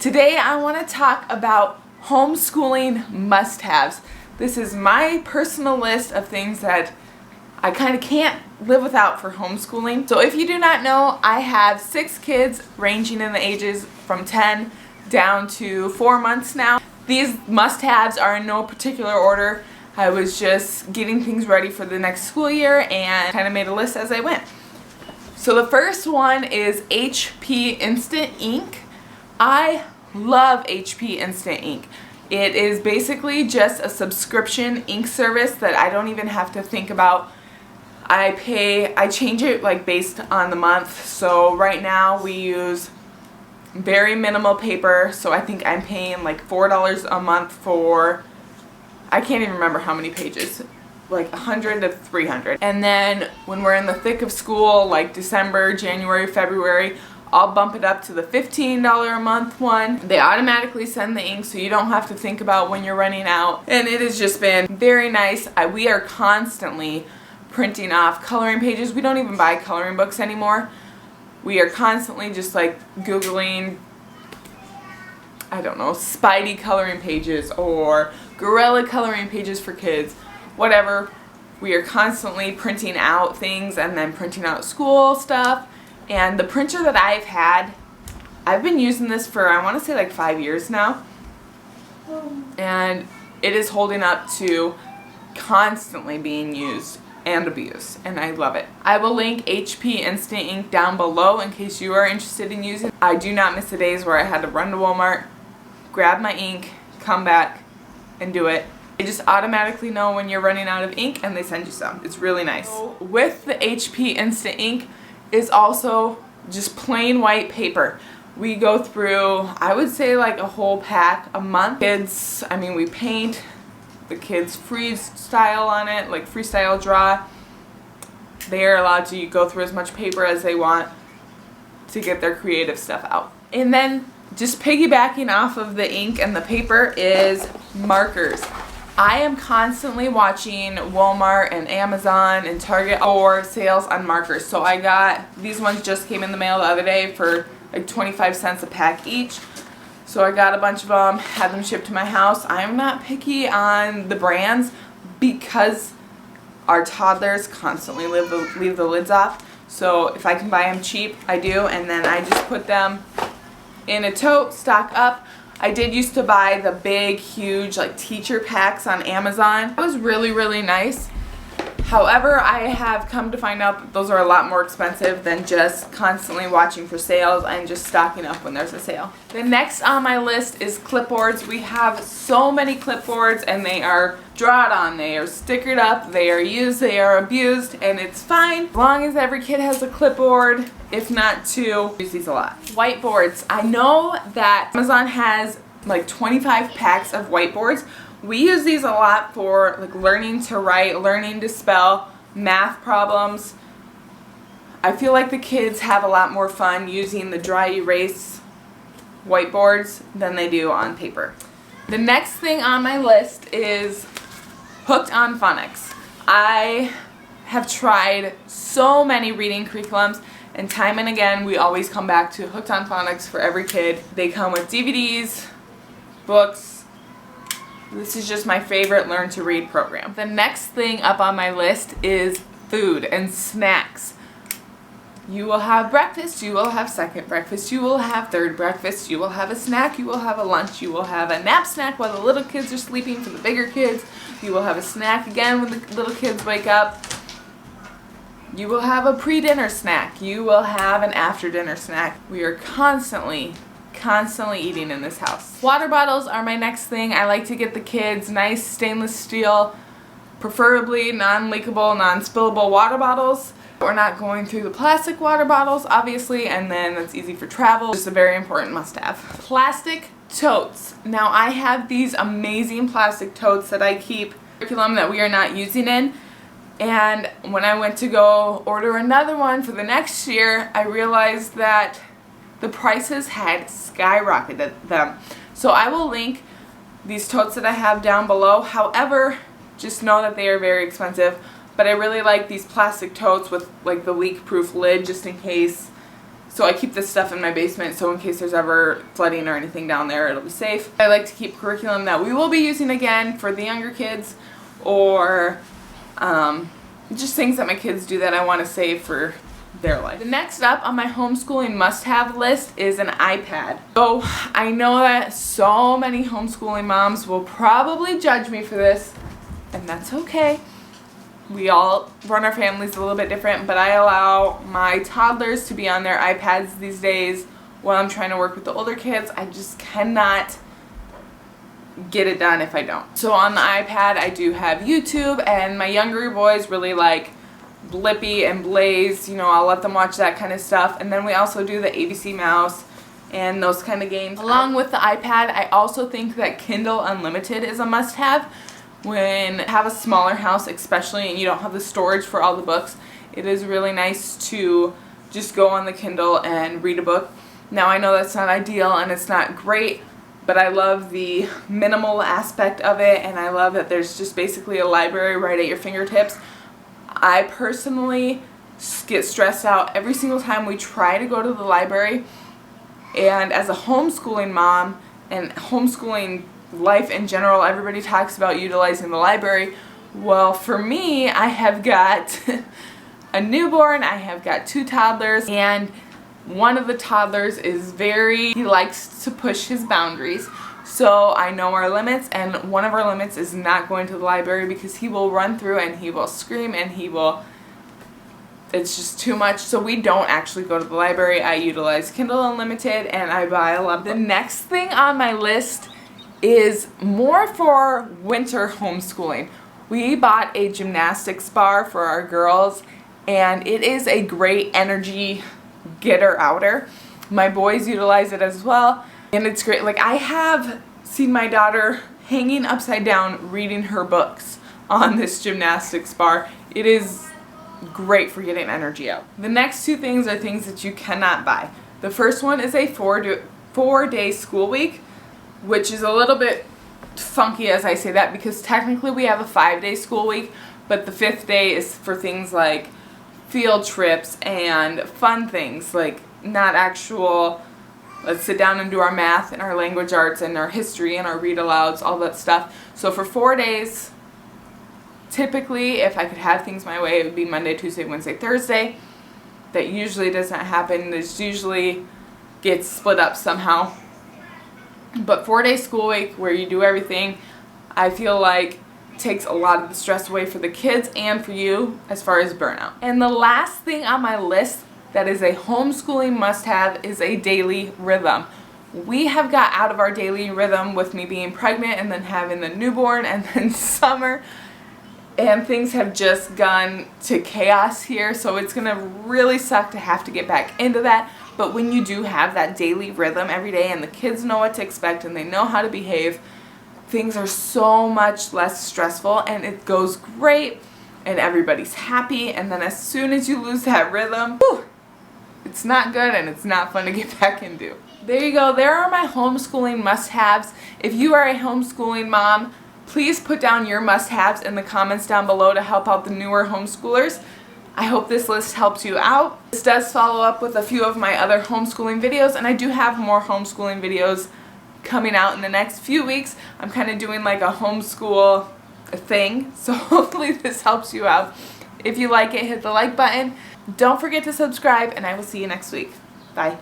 Today I want to talk about homeschooling must-haves. This is my personal list of things that I kind of can't live without for homeschooling. So if you do not know, I have 6 kids ranging in the ages from 10 down to 4 months now. These must-haves are in no particular order. I was just getting things ready for the next school year and kind of made a list as I went. So the first one is HP Instant Ink. I love HP Instant Ink. It is basically just a subscription ink service that I don't even have to think about. I change it like based on the month. So right now we use very minimal paper, so I think I'm paying like $4 a month for, I can't even remember how many pages, like 100 to 300. And then when we're in the thick of school, like December, January, February, I'll bump it up to the $15 a month one. They automatically send the ink so you don't have to think about when you're running out. And it has just been very nice. We are constantly printing off coloring pages. We don't even buy coloring books anymore. We are constantly just like Googling, I don't know, Spidey coloring pages or Gorilla coloring pages for kids, whatever. We are constantly printing out things and then printing out school stuff. And the printer that I've been using this for, I want to say like 5 years now. And it is holding up to constantly being used and abused, and I love it. I will link HP Instant Ink down below in case you are interested in using it. I do not miss the days where I had to run to Walmart, grab my ink, come back, and do it. They just automatically know when you're running out of ink and they send you some. It's really nice. With the HP Instant Ink is also just plain white paper. We go through, I would say like a whole pack a month. Kids, I mean, we paint. The kids freestyle on it, like freestyle draw. They are allowed to go through as much paper as they want to get their creative stuff out. And then just piggybacking off of the ink and the paper is markers. I am constantly watching Walmart and Amazon and Target for sales on markers. So I got, these ones just came in the mail the other day for like 25 cents a pack each. So I got a bunch of them, had them shipped to my house. I'm not picky on the brands because our toddlers constantly leave the lids off. So if I can buy them cheap, I do. And then I just put them in a tote, stock up. I did used to buy the big, huge like teacher packs on Amazon. It was really, really nice. However, I have come to find out that those are a lot more expensive than just constantly watching for sales and just stocking up when there's a sale. The next on my list is clipboards. We have so many clipboards and they are drawed on, they are stickered up, they are used, they are abused, and it's fine as long as every kid has a clipboard, if not two. I use these a lot. Whiteboards. I know that Amazon has like 25 packs of whiteboards. We use these a lot for like learning to write, learning to spell, math problems. I feel like the kids have a lot more fun using the dry erase whiteboards than they do on paper. The next thing on my list is Hooked on Phonics. I have tried so many reading curriculums, and time and again we always come back to Hooked on Phonics for every kid. They come with DVDs, books. This is just my favorite learn to read program. The next thing up on my list is food and snacks. You will have breakfast, you will have second breakfast, you will have third breakfast, you will have a snack, you will have a lunch, you will have a nap snack while the little kids are sleeping for the bigger kids. You will have a snack again when the little kids wake up. You will have a pre-dinner snack. You will have an after-dinner snack. We are constantly eating in this house. Water bottles are my next thing. I like to get the kids nice stainless steel, preferably non-leakable, non-spillable water bottles. We're not going through the plastic water bottles, obviously, and then that's easy for travel. Just a very important must-have. Plastic totes. Now I have these amazing plastic totes that I keep curriculum that we are not using in. And when I went to go order another one for the next year, I realized that the prices had skyrocketed them. So I will link these totes that I have down below. However, just know that they are very expensive. But I really like these plastic totes with like the leak-proof lid just in case So I keep this stuff in my basement, so in case there's ever flooding or anything down there, it'll be safe. I like to keep curriculum that we will be using again for the younger kids, or just things that my kids do that I want to save for their life. The next up on my homeschooling must-have list is an iPad. So I know that so many homeschooling moms will probably judge me for this, and that's okay. We all run our families a little bit different, but I allow my toddlers to be on their iPads these days while I'm trying to work with the older kids. I just cannot get it done if I don't. So on the iPad I do have YouTube, and my younger boys really like Blippi and Blaze. You know, I'll let them watch that kind of stuff. And then we also do the ABC Mouse and those kind of games. Along with the iPad, I also think that Kindle Unlimited is a must-have. When you have a smaller house especially and you don't have the storage for all the books, it is really nice to just go on the Kindle and read a book. Now I know that's not ideal and it's not great, but I love the minimal aspect of it, and I love that there's just basically a library right at your fingertips. I personally get stressed out every single time we try to go to the library, and as a homeschooling mom and homeschooling life in general, everybody talks about utilizing the library. Well, for me, I have got a newborn, I have got 2 toddlers, and one of the toddlers he likes to push his boundaries. So I know our limits, and one of our limits is not going to the library because he will run through and he will scream and it's just too much. So we don't actually go to the library. I utilize Kindle Unlimited, and I buy a lot. The next thing on my list is more for winter homeschooling. We bought a gymnastics bar for our girls, and it is a great energy getter-outer. My boys utilize it as well, and it's great. Like, I have seen my daughter hanging upside down reading her books on this gymnastics bar. It is great for getting energy out. The next 2 things are things that you cannot buy. The first one is a 4-day school week, which is a little bit funky as I say that, because technically we have a 5-day school week, but the 5th day is for things like field trips and fun things, like not actual, let's sit down and do our math and our language arts and our history and our read alouds, all that stuff. So for 4 days, typically, if I could have things my way, it would be Monday, Tuesday, Wednesday, Thursday. That usually doesn't happen. This usually gets split up somehow. But 4-day school week where you do everything, I feel like takes a lot of the stress away for the kids and for you as far as burnout. And the last thing on my list that is a homeschooling must-have is a daily rhythm. We have got out of our daily rhythm with me being pregnant and then having the newborn and then summer, and things have just gone to chaos here, so it's gonna really suck to have to get back into that. But when you do have that daily rhythm every day and the kids know what to expect and they know how to behave, things are so much less stressful and it goes great and everybody's happy. And then as soon as you lose that rhythm, whew, it's not good and it's not fun to get back into. There you go. There are my homeschooling must-haves. If you are a homeschooling mom, please put down your must-haves in the comments down below to help out the newer homeschoolers. I hope this list helps you out. This does follow up with a few of my other homeschooling videos, and I do have more homeschooling videos coming out in the next few weeks. I'm kind of doing like a homeschool thing, so hopefully this helps you out. If you like it, hit the like button. Don't forget to subscribe, and I will see you next week. Bye.